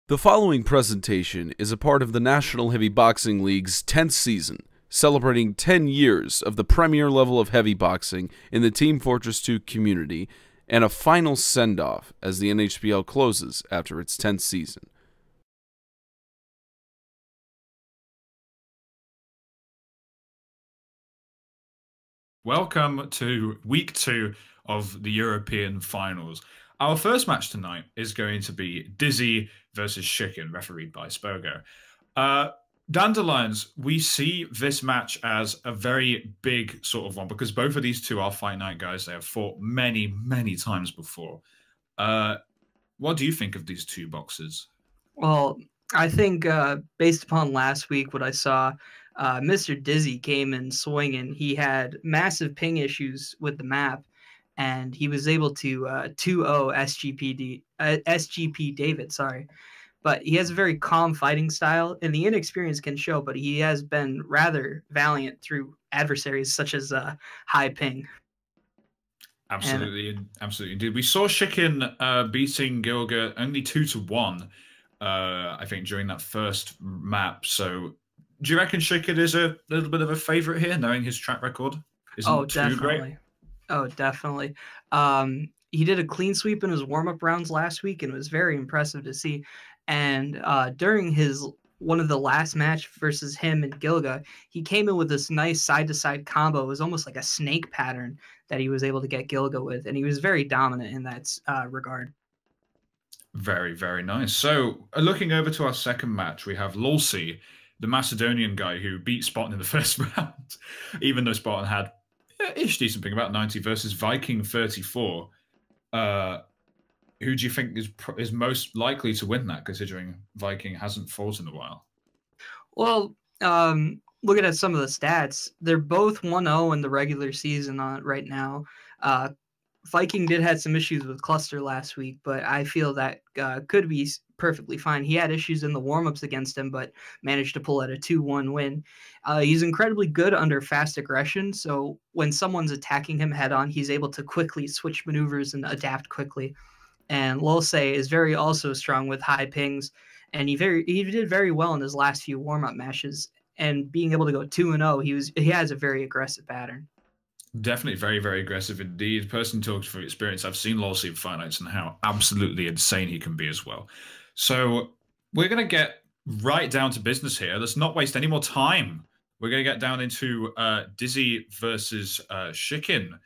The following presentation is a part of the National Heavy Boxing League's 10th season, celebrating 10 years of the premier level of heavy boxing in the Team Fortress 2 community, and a final send-off as the NHBL closes after its 10th season. Welcome to week 2 of the European finals. Our first match tonight is going to be Dizzy versus Chicken, refereed by Spogo. Dandelions, we see this match as a very big sort of one because both of these two are Fight Night guys. They have fought many, many times before. What do you think of these two boxers? Well, I think based upon last week, what I saw, Mr. Dizzy came in swinging. He had massive ping issues with the map, and he was able to 2-0 SGP David, sorry. But he has a very calm fighting style, and the inexperience can show, but he has been rather valiant through adversaries such as High Ping. Absolutely, absolutely. Indeed. We saw Shikin beating Gilga only 2-1, I think, during that first map. So do you reckon Shikin is a little bit of a favorite here, knowing his track record isn't too great? Oh, definitely. He did a clean sweep in his warm-up rounds last week, and it was very impressive to see. And during one of the last match versus him and Gilga, he came in with this nice side-to-side combo. It was almost like a snake pattern that he was able to get Gilga with, and he was very dominant in that regard. Very, very nice. So looking over to our second match, we have Lulsi, the Macedonian guy who beat Spartan in the first round, even though Spartan had ish decent thing, about 90, versus Viking 34. Who do you think is most likely to win that, considering Viking hasn't fought in a while? Well, looking at some of the stats, they're both 1-0 in the regular season right now. Viking did have some issues with Cluster last week, but I feel that could be perfectly fine. He had issues in the warm-ups against him, but managed to pull out a 2-1 win. He's incredibly good under fast aggression, so when someone's attacking him head-on, he's able to quickly switch maneuvers and adapt quickly. And Lulse is very also strong with high pings, and he did very well in his last few warm-up matches. And being able to go 2-0, he has a very aggressive pattern. Definitely very, very aggressive indeed. Person talks from experience. I've seen Lulse in Fight Nights and how absolutely insane he can be as well. So we're going to get right down to business here. Let's not waste any more time. We're going to get down into Dizzy versus Shikin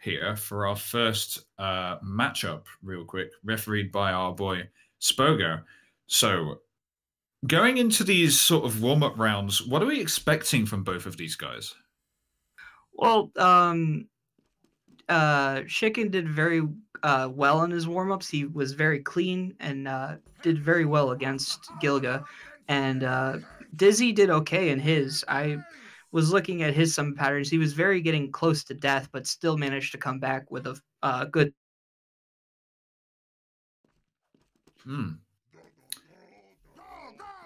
here for our first matchup real quick, refereed by our boy Spogo. So going into these sort of warm-up rounds, what are we expecting from both of these guys? Well, Shikin did very well in his warm-ups. He was very clean and did very well against Gilga. And Dizzy did okay in his. I was looking at his some patterns. He was very getting close to death, but still managed to come back with a good.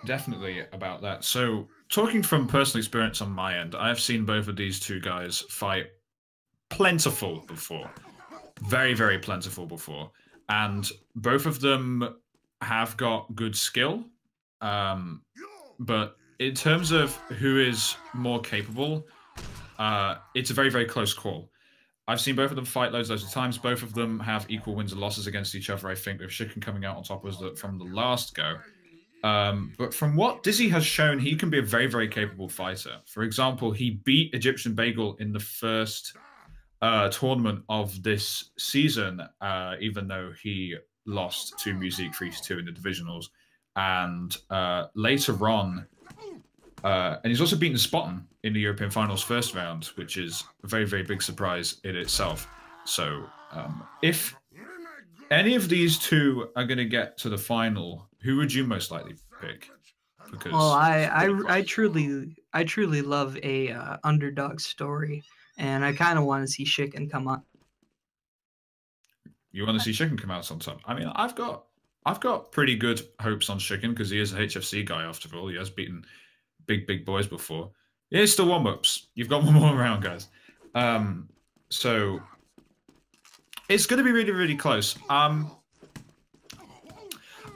Definitely about that. So talking from personal experience on my end, I have seen both of these two guys fight plentiful before. Very, very plentiful before. And both of them have got good skill. But in terms of who is more capable, it's a very, very close call. I've seen both of them fight loads of times. Both of them have equal wins and losses against each other, I think, with Shikin coming out on top from the last go. But from what Dizzy has shown, he can be a very, very capable fighter. For example, he beat Egyptian Bagel in the first tournament of this season, even though he lost to Music 3-2 in the Divisionals. And later on, and he's also beaten Spartan in the European Finals first round, which is a very, very big surprise in itself. So if any of these two are going to get to the final, who would you most likely pick? Because well, I truly love a underdog story, and I kind of want to see Shikin come on. You want to see Shikin come out on top? I mean, I've got pretty good hopes on Shikin because he is a HFC guy after all. He has beaten big boys before. Yeah, it's still warm-ups. You've got one more round, guys. So it's going to be really, really close.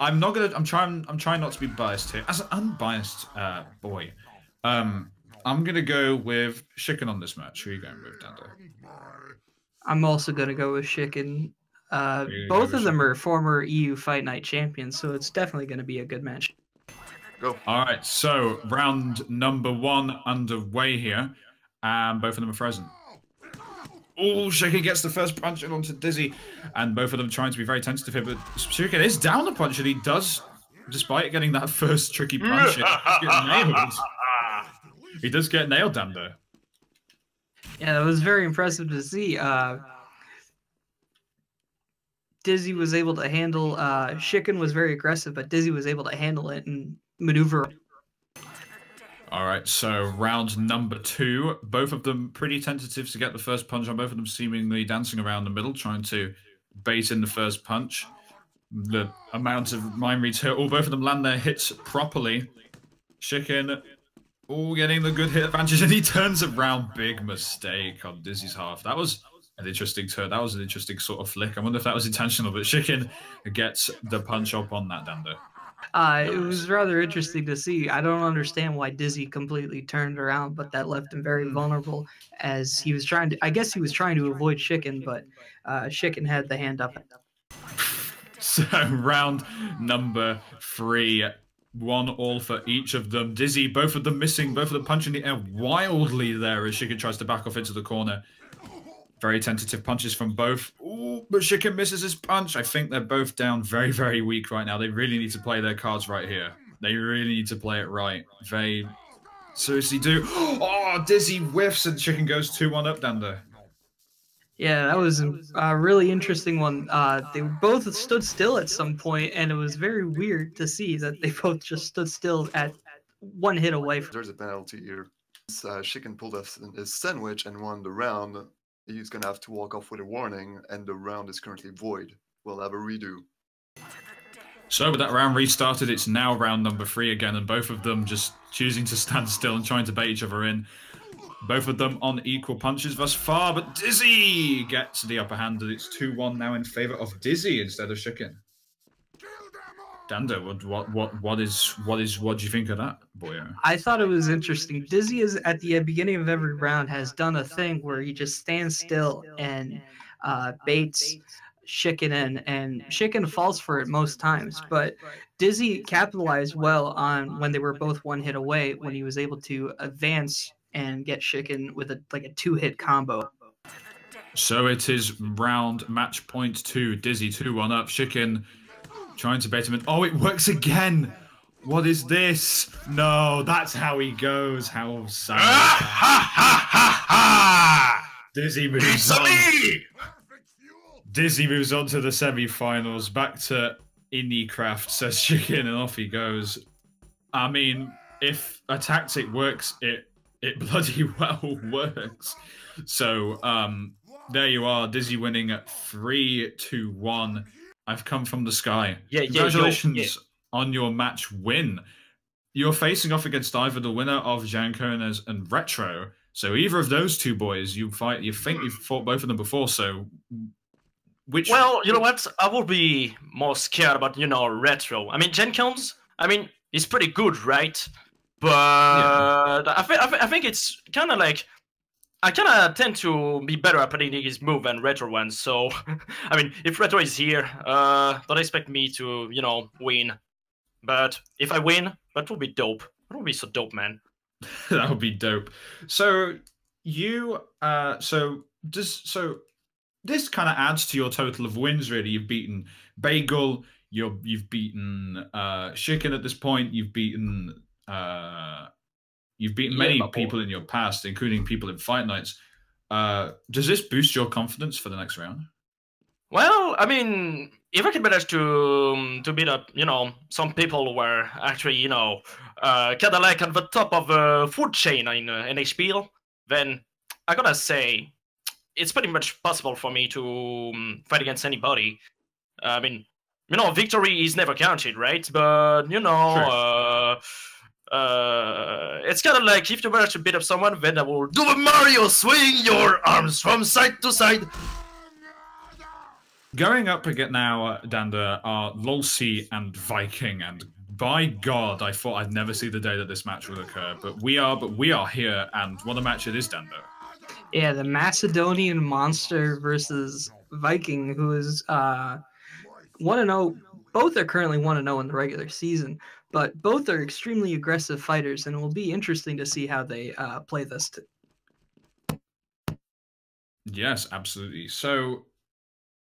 I'm trying not to be biased here. As an unbiased boy, I'm gonna go with Chicken on this match. Who are you going with, Danda? I'm also going to go with Chicken. Both of them are former EU Fight Night champions, so it's definitely going to be a good match. Go. All right, so round number 1 underway here, and both of them are frozen. Oh, Chicken gets the first punch in onto Dizzy, and both of them trying to be very tentative here, but Chicken is down the punch, and he does, despite getting that first tricky punch, nailed. He does get nailed, Danda. Yeah, that was very impressive to see. Dizzy was able to handle. Chicken was very aggressive, but Dizzy was able to handle it and maneuver. All right, so round number 2. Both of them pretty tentative to get the first punch on. Both of them seemingly dancing around the middle, trying to bait in the first punch. The amount of mind reads here. Both of them land their hits properly. Chicken, getting the good hit advantage, and he turns around. Big mistake on Dizzy's half. That was an interesting turn. That was an interesting sort of flick. I wonder if that was intentional, but Chicken gets the punch up on that, Danda. It was rather interesting to see. I don't understand why Dizzy completely turned around, but that left him very vulnerable as he was trying to. I guess he was trying to avoid Chicken, but Chicken had the hand up. So round number 3. 1-1 for each of them. Dizzy, both of them missing, both of them punching the air wildly there as Chicken tries to back off into the corner. Very tentative punches from both. Ooh, but Chicken misses his punch. I think they're both down very, very weak right now. They really need to play their cards right here. They really need to play it right. They seriously do. Oh, Dizzy whiffs and Chicken goes 2-1 up, Danda. Yeah, that was a really interesting one. They both stood still at some point, and it was very weird to see that they both just stood still at one hit away. There's a penalty here. Chicken pulled his sandwich and won the round. He's going to have to walk off with a warning, and the round is currently void. We'll have a redo. So with that round restarted, it's now round number 3 again, and both of them just choosing to stand still and trying to bait each other in. Both of them on equal punches thus far, but Dizzy gets the upper hand, and it's 2-1 now in favor of Dizzy instead of Chicken. Danda, what do you think of that, boy? I thought it was interesting. Dizzy is at the beginning of every round has done a thing where he just stands still and baits Chicken in, and Chicken falls for it most times. But Dizzy capitalized well on when they were both one hit away, when he was able to advance and get Chicken with a 2-hit combo. So it is round match point 2. Dizzy 2-1 up. Chicken trying to bait him in. Oh, it works again. What is this? No, that's how he goes. How sad. Dizzy moves on. Dizzy moves on to the semi-finals. Back to Indycraft, says Chicken, and off he goes. I mean, if a tactic works, it bloody well works. So, there you are. Dizzy winning at 3-1. I've come from the sky. Congratulations on your match win. You're facing off against either the winner of Jankones and Retro. So either of those two boys, you think you've fought both of them before. So which? Well, you know what? I will be more scared about Retro. I mean, Jankones. I mean, he's pretty good, right? But yeah. I think it's kind of like. I kind of tend to be better at predicting his move than Retro ones, so, I mean, if Retro is here, don't expect me to, win. But if I win, that will be dope. That will be so dope, man. That would be dope. So, this kind of adds to your total of wins, really. You've beaten Bagel, you've beaten Chicken at this point, you've beaten many people in your past, including people in Fight Nights. Does this boost your confidence for the next round? Well, I mean, if I can manage to beat up, some people who were actually, kind of like at the top of the food chain in NHBL, then I gotta say, it's pretty much possible for me to fight against anybody. I mean, victory is never guaranteed, right? But, Sure. It's kind of like if you manage to beat up someone, then I will do a Mario, swing your arms from side to side. Going up again now, Danda, are Lolsi and Viking, and by God, I thought I'd never see the day that this match would occur. But we are here, and what a match it is, Danda. Yeah, the Macedonian Monster versus Viking, who is 1-0. Both are currently 1-0 in the regular season, but both are extremely aggressive fighters, and it will be interesting to see how they play this. Yes, absolutely. So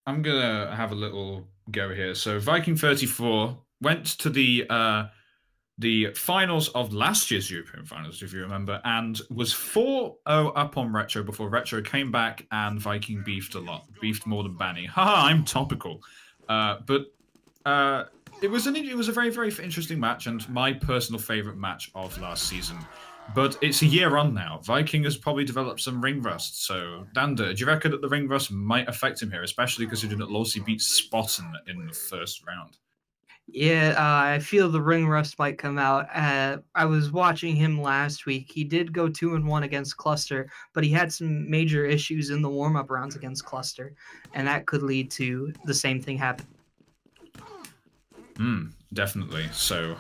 I'm gonna have a little go here. So Viking 34 went to the finals of last year's European finals, if you remember, and was 4-0 up on Retro before Retro came back and Viking beefed a lot, beefed more than Banny. Haha, I'm topical. But it was a very, very interesting match and my personal favorite match of last season. But it's a year on now. Viking has probably developed some ring rust. So, Danda, do you reckon that the ring rust might affect him here, especially considering that Losey beat Spotten in the first round? Yeah, I feel the ring rust might come out. I was watching him last week. He did go 2-1 against Cluster, but he had some major issues in the warm-up rounds against Cluster, and that could lead to the same thing happening. Definitely. So,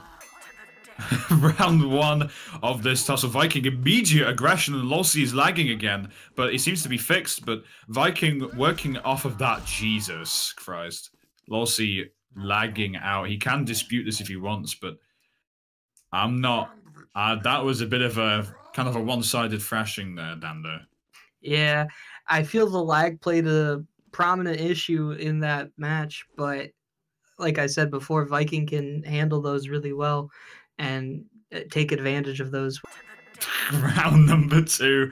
round one of this tussle. Viking immediate aggression and Losey is lagging again, but it seems to be fixed. But Viking working off of that, Jesus Christ. Losey lagging out. He can dispute this if he wants, but I'm not. That was a bit of a kind of a one-sided thrashing there, Danda. Yeah, I feel the lag played a prominent issue in that match, but like I said before, Viking can handle those really well and take advantage of those. Round number 2.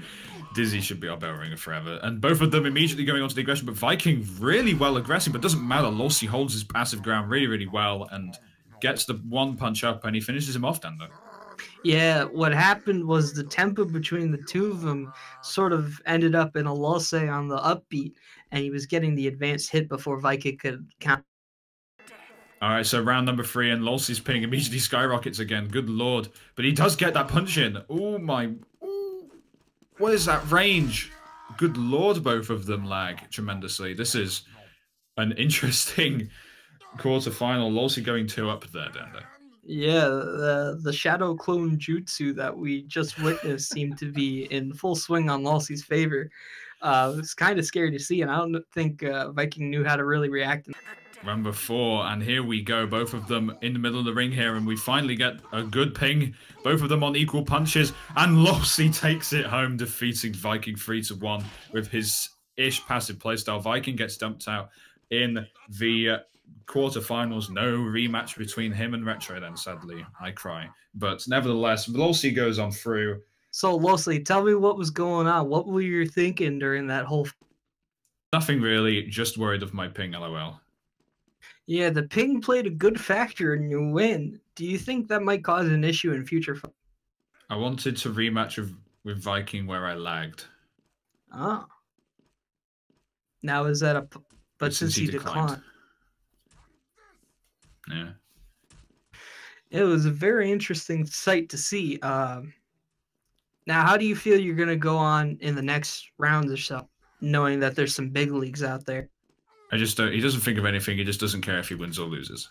Dizzy should be our bell ringer forever. And both of them immediately going on to the aggression, but Viking really well aggressive, but doesn't matter. Losey holds his passive ground really, really well and gets the one punch up and he finishes him off, Danda. Yeah, what happened was the tempo between the two of them sort of ended up in a Losey on the upbeat, and he was getting the advanced hit before Viking could count. All right, so round number 3, and Losey's pinning immediately skyrockets again. Good lord. But he does get that punch in. Oh, my... Ooh. What is that range? Good lord, both of them lag tremendously. This is an interesting quarterfinal. Losey going 2 up there, Danda. Yeah, the Shadow Clone Jutsu that we just witnessed seemed to be in full swing on Losey's favor. It's kind of scary to see, and I don't think Viking knew how to really react. Number 4, and here we go. Both of them in the middle of the ring here, and we finally get a good ping. Both of them on equal punches, and Losey takes it home, defeating Viking 3-1 with his ish passive playstyle. Viking gets dumped out in the quarterfinals. No rematch between him and Retro then, sadly. I cry. But nevertheless, Losey goes on through. So, Losey, tell me what was going on. What were you thinking during that whole... Nothing really, just worried of my ping, lol. Yeah, the ping played a good factor in your win. Do you think that might cause an issue in future? I wanted to rematch with Viking where I lagged. Oh. Now is that a... But since he declined. Yeah. It was a very interesting sight to see. Now, how do you feel you're going to go on in the next rounds or so, knowing that there's some big leagues out there? He doesn't think of anything. He just doesn't care if he wins or loses.